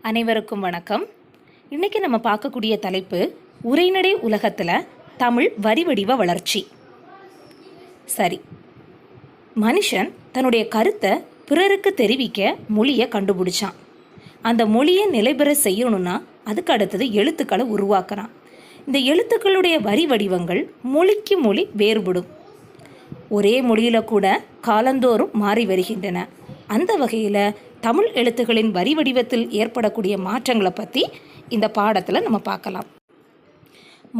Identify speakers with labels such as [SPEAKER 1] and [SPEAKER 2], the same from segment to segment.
[SPEAKER 1] அனைவருக்கும் வணக்கம். இன்றைக்கி நம்ம பார்க்கக்கூடிய தலைப்பு உரைநடை உலகத்தில் தமிழ் வரி வடிவ வளர்ச்சி. சரி, மனுஷன் தன்னுடைய கருத்தை பிறருக்கு தெரிவிக்க மொழியை கண்டுபிடிச்சான். அந்த மொழியை நிலைபெற செய்யணும்னா அதுக்கு அடுத்தது எழுத்துக்களை உருவாக்குறான். இந்த எழுத்துக்களுடைய வரி வடிவங்கள் மொழிக்கு மொழி வேறுபடும். ஒரே மொழியில் கூட காலந்தோறும் மாறி வருகின்றன. அந்த வகையில் தமிழ் எழுத்துக்களின் வரி வடிவத்தில் ஏற்படக்கூடிய மாற்றங்களை பற்றி இந்த பாடத்தில் நம்ம பார்க்கலாம்.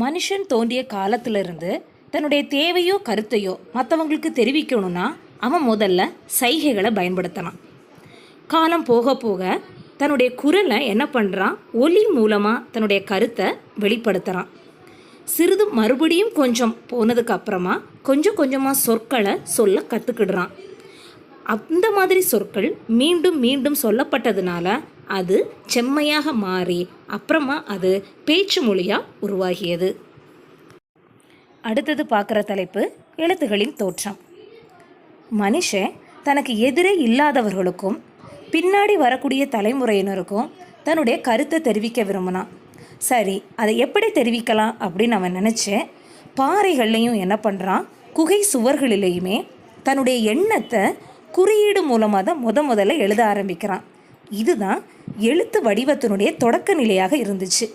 [SPEAKER 1] மனுஷன் தோன்றிய காலத்திலிருந்து தன்னுடைய தேவையோ கருத்தையோ மற்றவங்களுக்கு தெரிவிக்கணும்னா அவன் முதல்ல சைகைகளை பயன்படுத்தலாம். காலம் போக போக தன்னுடைய குரலை என்ன பண்ணுறான், ஒலி மூலமாக தன்னுடைய கருத்தை வெளிப்படுத்துகிறான். சிறிது மறுபடியும் கொஞ்சம் போனதுக்கு அப்புறமா கொஞ்சம் கொஞ்சமாக சொற்களை சொல்ல கற்றுக்கிடுறான். அந்த மாதிரி சொற்கள் மீண்டும் மீண்டும் சொல்லப்பட்டதுனால அது செம்மையாக மாறி அப்புறமா அது பேச்சு மொழியாக உருவாகியது. அடுத்தது பார்க்குற தலைப்பு எழுத்துகளின் தோற்றம். மனுஷன் தனக்கு எதிரே இல்லாதவர்களுக்கும் பின்னாடி வரக்கூடிய தலைமுறையினருக்கும் தன்னுடைய கருத்தை தெரிவிக்க விரும்பினான். சரி, அதை எப்படி தெரிவிக்கலாம் அப்படின்னு அவன் நினச்சேன். பாறைகள்லையும் என்ன பண்ணுறான், குகை சுவர்களிலேயுமே தன்னுடைய எண்ணத்தை குறியீடு மூலமாக தான் முதல்ல எழுத ஆரம்பிக்கிறான். இதுதான் எழுத்து வடிவத்தினுடைய தொடக்க நிலையாக இருந்துச்சு.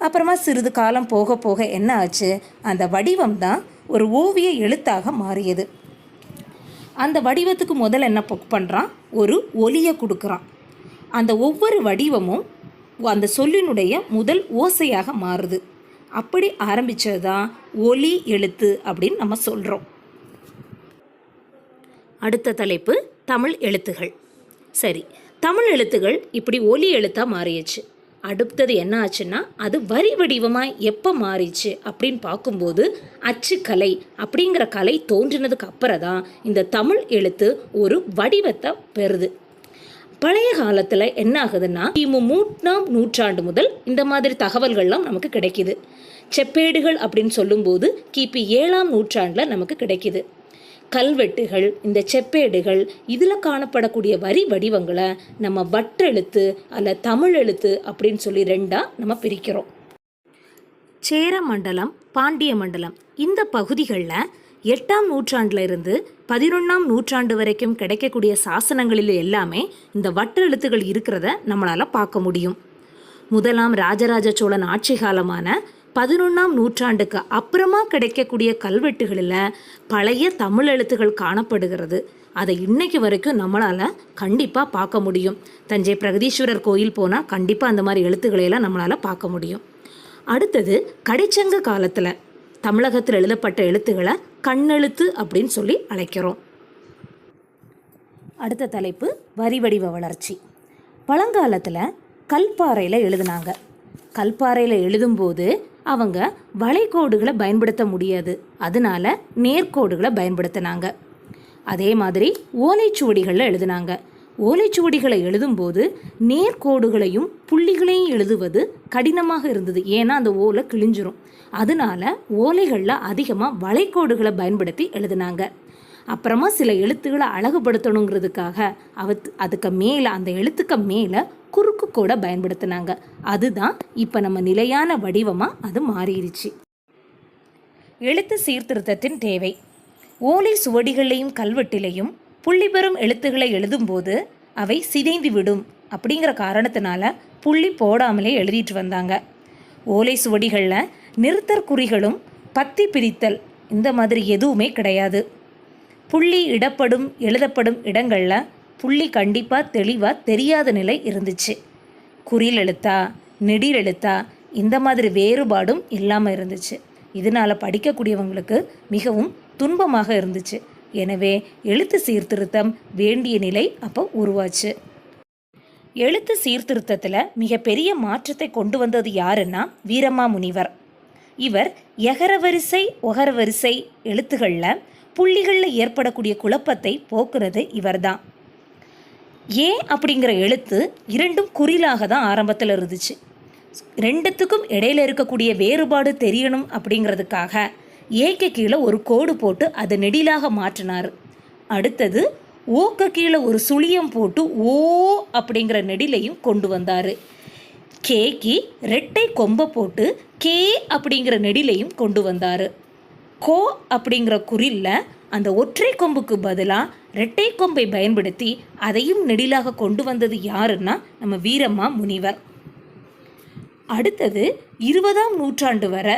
[SPEAKER 1] அப்புறமா சிறிது காலம் போக போக என்ன ஆச்சு, அந்த வடிவம் தான் ஒரு ஓவிய எழுத்தாக மாறியது. அந்த வடிவத்துக்கு முதல்ல என்ன பண்ணுறான், ஒரு ஒலியை கொடுக்குறான். அந்த ஒவ்வொரு வடிவமும் அந்த சொல்லினுடைய முதல் ஓசையாக மாறுது. அப்படி ஆரம்பித்தது தான் ஒலி எழுத்து அப்படின்னு நம்ம சொல்கிறோம். அடுத்த தலைப்பு தமிழ் எழுத்துகள். சரி, தமிழ் எழுத்துகள் இப்படி ஒலி எழுத்தாக மாறிடுச்சு. அடுத்தது என்ன ஆச்சுன்னா அது வரி வடிவமாக எப்போ மாறிச்சு அப்படின்னு பார்க்கும்போது அச்சுக்கலை அப்படிங்கிற கலை தோன்றினதுக்கு அப்புறம் தான் இந்த தமிழ் எழுத்து ஒரு வடிவத்தை பெறுது. பழைய காலத்தில் என்ன ஆகுதுன்னா கிமு 3ஆம் நூற்றாண்டு முதல் இந்த மாதிரி தகவல்கள்லாம் நமக்கு கிடைக்கிது. செப்பேடுகள் அப்படின்னு சொல்லும்போது கிபி 7ஆம் நூற்றாண்டில் நமக்கு கிடைக்கிது. கல்வெட்டுகள், இந்த செப்பேடுகள், இதில் காணப்படக்கூடிய வரி வடிவங்களை நம்ம வட்டெழுத்து அல்ல தமிழ் எழுத்து அப்படின்னு சொல்லி ரெண்டாக நம்ம பிரிக்கிறோம். சேர மண்டலம், பாண்டிய மண்டலம் இந்த பகுதிகளில் 8ஆம் நூற்றாண்டில் இருந்து 11ஆம் நூற்றாண்டு வரைக்கும் கிடைக்கக்கூடிய சாசனங்களில் எல்லாமே இந்த வட்டெழுத்துகள் இருக்கிறத நம்மளால் பார்க்க முடியும். முதலாம் ராஜராஜ சோழன் ஆட்சி காலமான 11ஆம் நூற்றாண்டுக்கு அப்புறமா கிடைக்கக்கூடிய கல்வெட்டுகளில் பழைய தமிழ் எழுத்துகள் காணப்படுகிறது. அதை இன்னைக்கு வரைக்கும் நம்மளால் கண்டிப்பாக பார்க்க முடியும். தஞ்சை பிரகதீஸ்வரர் கோயில் போனால் கண்டிப்பாக அந்த மாதிரி எழுத்துக்களையெல்லாம் நம்மளால் பார்க்க முடியும். அடுத்தது கடைச்சங்க காலத்தில் தமிழகத்தில் எழுதப்பட்ட எழுத்துக்களை கண்ணெழுத்து அப்படின்னு சொல்லி அழைக்கிறோம். அடுத்த தலைப்பு வரி வடிவ வளர்ச்சி. பழங்காலத்தில் கல்பாறையில் எழுதினாங்க. கல்பாறையில் எழுதும்போது அவங்க வளைகோடுகளை பயன்படுத்த முடியாது, அதனால நேர்கோடுகளை பயன்படுத்தினாங்க. அதே மாதிரி ஓலைச்சுவடிகளில் எழுதினாங்க. ஓலைச்சுவடிகளை எழுதும்போது நேர்கோடுகளையும் புள்ளிகளையும் எழுதுவது கடினமாக இருந்தது. ஏன்னா அந்த ஓலை கிழிஞ்சிரும். அதனால ஓலைகளில் அதிகமாக வளைகோடுகளை பயன்படுத்தி எழுதினாங்க. அப்புறமா சில எழுத்துக்களை அழகுபடுத்தணுங்கிறதுக்காக அதுக்கு மேலே அந்த எழுத்துக்கு மேலே குறுக்கு கூட பயன்படுத்தினாங்க. அதுதான் இப்போ நம்ம நிலையான வடிவமாக அது மாறிடுச்சு. எழுத்து சீர்திருத்தத்தின் தேவை. ஓலை சுவடிகளையும் கல்வெட்டிலையும் புள்ளி பெறும் எழுத்துக்களை எழுதும்போது அவை சிதைந்து விடும் அப்படிங்கிற காரணத்தினால புள்ளி போடாமலே எழுதிட்டு வந்தாங்க. ஓலை சுவடிகளில் நிறுத்தற் குறிகளும் பத்தி பிரித்தல் இந்த மாதிரி எதுவுமே கிடையாது. புள்ளி இடப்படும் எழுதப்படும் இடங்களில் புள்ளி கண்டிப்பாக தெளிவாக தெரியாத நிலை இருந்துச்சு. குறில் எழுத்தா நெடில் எழுத்தா இந்த மாதிரி வேறுபாடும் இல்லாமல் இருந்துச்சு. இதனால் படிக்கக்கூடியவங்களுக்கு மிகவும் துன்பமாக இருந்துச்சு. எனவே எழுத்து சீர்திருத்தம் வேண்டிய நிலை அப்போ உருவாச்சு. எழுத்து சீர்திருத்தத்தில் மிகப்பெரிய மாற்றத்தை கொண்டு வந்தது யாருன்னா வீரமாமுனிவர். இவர் எகரவரிசை ஒகரவரிசை எழுத்துக்களில் புள்ளிகளில் ஏற்படக்கூடிய குழப்பத்தை போக்குறது இவர்தான். ஏ அப்படிங்கிற எழுத்து இரண்டும் குறிலாக தான் ஆரம்பத்தில் இருந்துச்சு. ரெண்டுத்துக்கும் இடையில இருக்கக்கூடிய வேறுபாடு தெரியணும் அப்படிங்கிறதுக்காக ஏக்கு கீழே ஒரு கோடு போட்டு அதை நெடிலாக மாற்றினார். அடுத்தது ஓக்கு கீழே ஒரு சுழியம் போட்டு ஓ அப்படிங்கிற நெடிலையும் கொண்டு வந்தார். கேக்கு ரெட்டை கொம்பை போட்டு கே அப்படிங்கிற நெடிலையும் கொண்டு வந்தார். கோ அப்படிங்கிற குறில்ல அந்த ஒற்றை கொம்புக்கு பதிலாக ரெட்டை கொம்பை பயன்படுத்தி அதையும் நெடிலாக கொண்டு வந்தது யாருன்னா நம்ம வீரமா முனிவர். அடுத்தது 20ஆம் நூற்றாண்டு வரை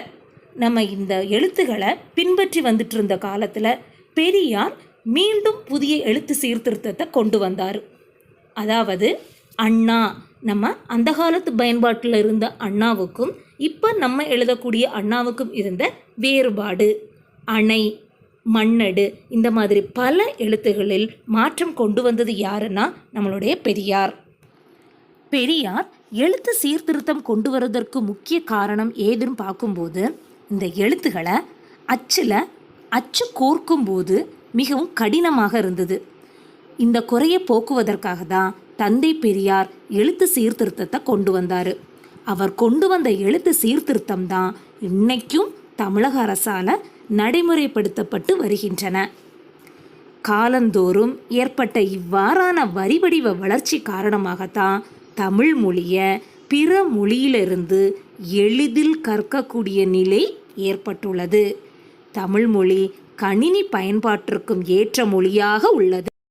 [SPEAKER 1] நம்ம இந்த எழுத்துக்களை பின்பற்றி வந்துட்டு இருந்த காலத்தில் பெரியார் மீண்டும் புதிய எழுத்து சீர்திருத்தத்தை கொண்டு வந்தார். அதாவது அண்ணா, நம்ம அந்த காலத்து பயன்பாட்டில் இருந்த அண்ணாவுக்கும் இப்போ நம்ம எழுதக்கூடிய அண்ணாவுக்கும் இருந்த வேறுபாடு, அணை, மண்ணடு, இந்த மாதிரி பல எழுத்துகளில் மாற்றம் கொண்டு வந்தது யாருன்னா நம்மளுடைய பெரியார். பெரியார் எழுத்து சீர்திருத்தம் கொண்டு வருவதற்கு முக்கிய காரணம் ஏதுன்னு பார்க்கும்போது, இந்த எழுத்துக்களை அச்சு கோர்க்கும்போது மிகவும் கடினமாக இருந்தது. இந்த குறையை போக்குவதற்காக தான் தந்தை பெரியார் எழுத்து சீர்திருத்தத்தை கொண்டு வந்தார். அவர் கொண்டு வந்த எழுத்து சீர்திருத்தம் தான் இன்னைக்கும் தமிழக அரசால் நடைமுறைப்படுத்தப்பட்டு வருகின்றன. காலந்தோறும் ஏற்பட்ட இவ்வாறான வரிவடிவ வளர்ச்சி காரணமாகத்தான் தமிழ் மொழியை பிற மொழியிலிருந்து எளிதில் கற்கக்கூடிய நிலை ஏற்பட்டுள்ளது. தமிழ் மொழி கணினி பயன்பாட்டிற்கும் ஏற்ற மொழியாக உள்ளது.